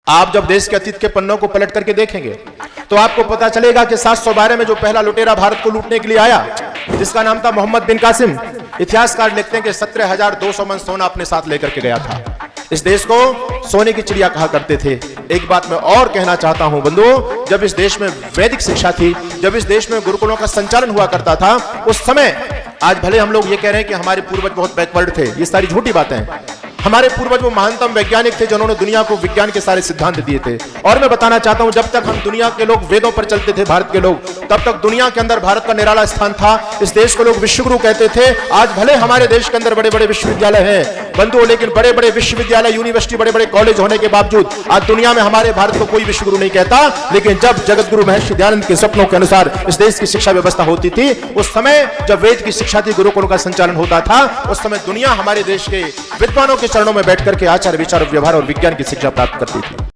आप जब देश के अतीत के पन्नों को पलट करके देखेंगे तो आपको पता चलेगा कि 712 में जो पहला लुटेरा भारत को लूटने के लिए आया, जिसका नाम था मोहम्मद बिन कासिम, इतिहासकार लिखते हैं कि 17,200 मन सोना अपने साथ लेकर के गया था। इस देश को सोने की चिड़िया कहा करते थे। एक बात मैं और कहना चाहता हूं बंधुओं, जब इस देश में वैदिक शिक्षा थी, जब इस देश में गुरुकुलों का संचालन हुआ करता था, उस समय, आज भले हम लोग ये कह रहे हैं कि हमारे पूर्वज बहुत बैकवर्ड थे, ये सारी झूठी बातें हैं। हमारे पूर्वज वो महानतम वैज्ञानिक थे जिन्होंने दुनिया को विज्ञान के सारे सिद्धांत दिए थे। और मैं बताना चाहता हूं, जब तक हम दुनिया के लोग वेदों पर चलते थे, भारत के लोग, तब तक दुनिया के अंदर भारत का निराला स्थान था। इस देश को लोग विश्वगुरु कहते थे। आज भले हमारे देश के अंदर बड़े बड़े विश्वविद्यालय हैं बंधुओं, लेकिन बड़े बड़े विश्वविद्यालय, यूनिवर्सिटी, बड़े बड़े कॉलेज होने के बावजूद आज दुनिया में हमारे भारत को कोई विश्वगुरु नहीं कहता। लेकिन जब जगत गुरु महर्षि दयानंद के सपनों के अनुसार इस देश की शिक्षा व्यवस्था होती थी, उस समय जब वेद की शिक्षा थी, गुरुकुलों का संचालन होता था, उस समय दुनिया हमारे देश के विद्वानों के चरणों में बैठ करके आचार विचार व्यवहार और विज्ञान की शिक्षा प्राप्त करती थी।